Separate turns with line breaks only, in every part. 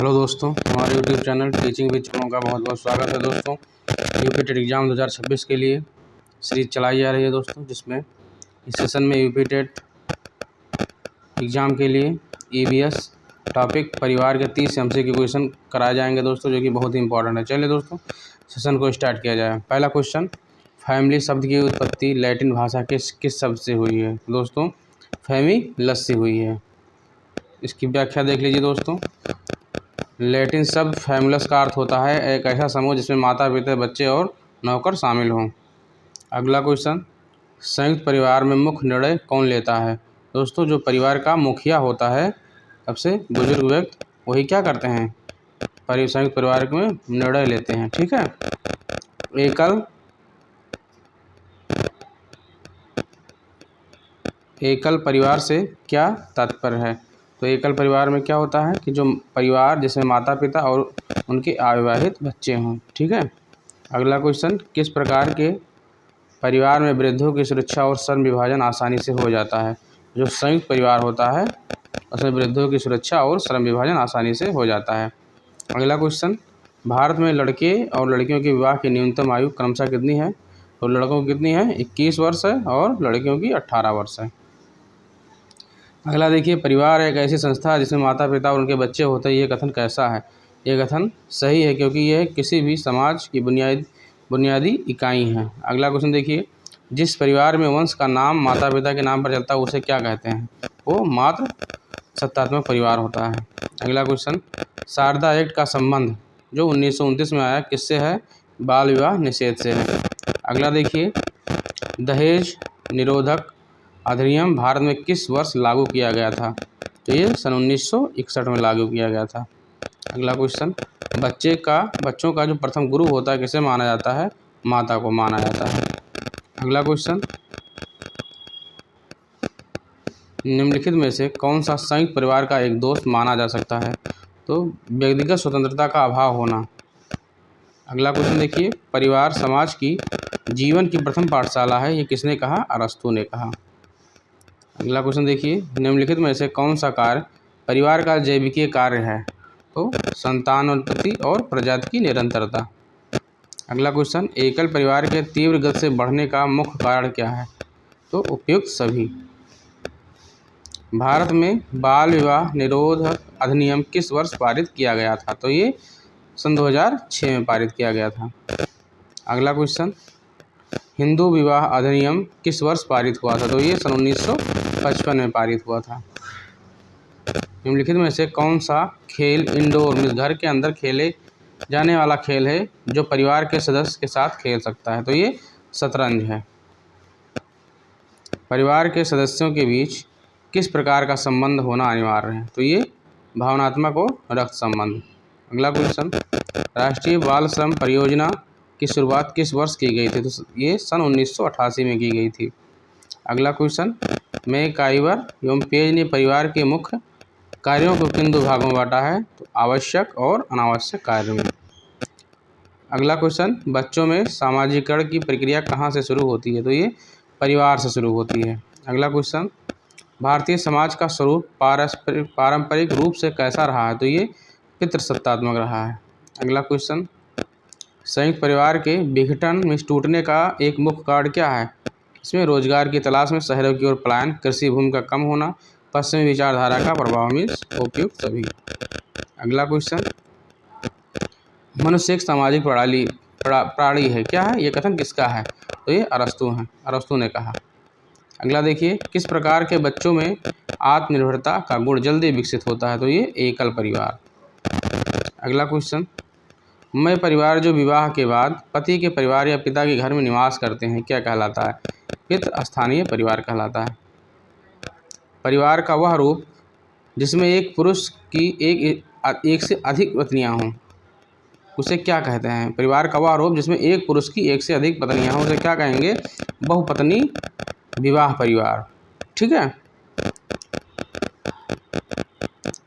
Hello दोस्तों, हमारे YouTube channel teaching with चरणों का बहुत बहुत स्वागत है। दोस्तों, यूपी टेट एग्ज़ाम 2026 के लिए सीरीज चलाई जा रही है दोस्तों, जिसमें इस सेशन में यूपी टेट एग्ज़ाम के लिए ईवीएस टॉपिक परिवार के 30 एमसीक्यू के क्वेश्चन कराए जाएंगे दोस्तों, जो कि बहुत ही इंपॉर्टेंट है। चलिए दोस्तों, सेशन को स्टार्ट किया जाए। पहला क्वेश्चन, फैमिली शब्द की उत्पत्ति लैटिन भाषा के किस शब्द से हुई है? दोस्तों, फैमिलस से हुई है। इसकी व्याख्या देख लीजिए दोस्तों। लैटिन शब्द फैमिलस का अर्थ होता है एक ऐसा समूह जिसमें माता पिता, बच्चे और नौकर शामिल हों। अगला क्वेश्चन, संयुक्त परिवार में मुख्य निर्णय कौन लेता है? दोस्तों, जो परिवार का मुखिया होता है, सबसे बुजुर्ग व्यक्ति, वही क्या करते हैं, संयुक्त परिवार में निर्णय लेते हैं। ठीक है। एकल परिवार से क्या तात्पर्य है? तो एकल परिवार में क्या होता है कि जो परिवार जिसमें माता पिता और उनके अविवाहित बच्चे हों। ठीक है। अगला क्वेश्चन, किस प्रकार के परिवार में वृद्धों की सुरक्षा और श्रम विभाजन आसानी से हो जाता है? जो संयुक्त परिवार होता है उसमें वृद्धों की सुरक्षा और श्रम विभाजन आसानी से हो जाता है। अगला क्वेश्चन, भारत में लड़के और लड़कियों के विवाह की न्यूनतम आयु क्रमशः कितनी है? तो लड़कों की कितनी है? 21 वर्ष है और लड़कियों की 18 वर्ष है। अगला देखिए, परिवार एक ऐसी संस्था है जिसमें माता पिता और उनके बच्चे होते हैं। ये कथन कैसा है? ये कथन सही है, क्योंकि यह किसी भी समाज की बुनियादी इकाई है। अगला क्वेश्चन देखिए, जिस परिवार में वंश का नाम माता पिता के नाम पर चलता है उसे क्या कहते हैं? वो मात्र सत्तात्मक परिवार होता है। अगला क्वेश्चन, शारदा एक्ट का संबंध जो 1929 में आया किससे है? बाल विवाह निषेध से है। अगला देखिए, दहेज निरोधक अधिनियम भारत में किस वर्ष लागू किया गया था? तो ये सन 1961 में लागू किया गया था। अगला क्वेश्चन, बच्चों का जो प्रथम गुरु होता है किसे माना जाता है? माता को माना जाता है। अगला क्वेश्चन, निम्नलिखित में से कौन सा संयुक्त परिवार का एक दोष माना जा सकता है? तो व्यक्तिगत स्वतंत्रता का अभाव होना। अगला क्वेश्चन देखिए, परिवार समाज की जीवन की प्रथम पाठशाला है, ये किसने कहा? अरस्तू ने कहा। अगला क्वेश्चन देखिए, निम्नलिखित में से कौन सा कार्य परिवार का जैविकीय कार्य है? तो संतानोत्पत्ति और प्रजाति की निरंतरता। अगला क्वेश्चन, एकल परिवार के तीव्र गति से बढ़ने का मुख्य कारण क्या है? तो उपयुक्त सभी। भारत में बाल विवाह निरोधक अधिनियम किस वर्ष पारित किया गया था? तो ये सन 2006 में पारित किया गया था। अगला क्वेश्चन, हिंदू विवाह अधिनियम किस वर्ष पारित हुआ था? तो ये सन 1955 में पारित हुआ था। निम्नलिखित में से कौन सा खेल इंडोर में घर के अंदर खेले जाने वाला खेल है जो परिवार के सदस्य के साथ खेल सकता है? तो ये शतरंज है। परिवार के सदस्यों के बीच किस प्रकार का संबंध होना अनिवार्य है? तो ये भावनात्मक और रक्त संबंध। अगला क्वेश्चन, राष्ट्रीय बाल श्रम परियोजना की शुरुआत किस वर्ष की गई थी? तो ये सन 1988 में की गई थी। अगला क्वेश्चन, मैकाइवर एवं पेज ने परिवार के मुख्य कार्यों को किन दो भागों में बांटा है? तो आवश्यक और अनावश्यक कार्यों में। अगला क्वेश्चन, बच्चों में सामाजिकरण की प्रक्रिया कहाँ से शुरू होती है? तो ये परिवार से शुरू होती है। अगला क्वेश्चन, भारतीय समाज का स्वरूप पारंपरिक रूप से कैसा रहा है? तो ये पितृसत्तात्मक रहा है। अगला क्वेश्चन, संयुक्त परिवार के विघटन में टूटने का एक मुख्य कारण क्या है? इसमें रोजगार की तलाश में शहरों की ओर पलायन, कृषि भूमि का कम होना, पश्चिमी विचारधारा का प्रभाव में उपयुक्त सभी। अगला क्वेश्चन, मनुष्य एक सामाजिक प्राणी है, क्या है? ये कथन किसका है? तो ये अरस्तू ने कहा। अगला देखिए, किस प्रकार के बच्चों में आत्मनिर्भरता का गुण जल्दी विकसित होता है? तो ये एकल परिवार। अगला क्वेश्चन, मैं परिवार जो विवाह के बाद पति के परिवार या पिता के घर में निवास करते हैं क्या कहलाता है? पितृ स्थानीय परिवार कहलाता है। परिवार का वह रूप जिसमें एक पुरुष की एक से अधिक पत्नियां हों उसे क्या कहते हैं? परिवार का वह रूप जिसमें एक पुरुष की एक से अधिक पत्नियां हों उसे क्या कहेंगे? बहुपत्नी विवाह परिवार। ठीक है।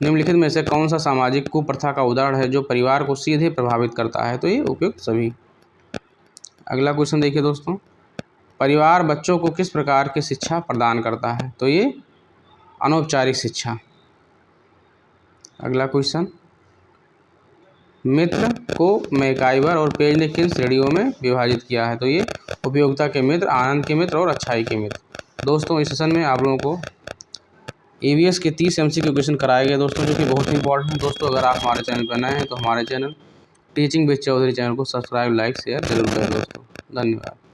निम्नलिखित में से कौन सा सामाजिक कुप्रथा का उदाहरण है जो परिवार को सीधे प्रभावित करता है? तो ये उपयुक्त सभी। अगला क्वेश्चन देखिए दोस्तों, परिवार बच्चों को किस प्रकार की शिक्षा प्रदान करता है? तो ये अनौपचारिक शिक्षा। अगला क्वेश्चन, मित्र को मैकाइवर और पेज ने किन श्रेणियों में विभाजित किया है? तो ये उपयोगिता के मित्र, आनंद के मित्र और अच्छाई के मित्र। दोस्तों इस सेशन में आप लोगों को EVS के 30 MCQ क्वेश्चन कराए गए दोस्तों, जो कि बहुत ही इंपॉर्टेंट है। दोस्तों अगर आप हमारे चैनल पर नए हैं तो हमारे channel teaching with Chaudhary channel को सब्सक्राइब, लाइक, शेयर जरूर करें दोस्तों। धन्यवाद।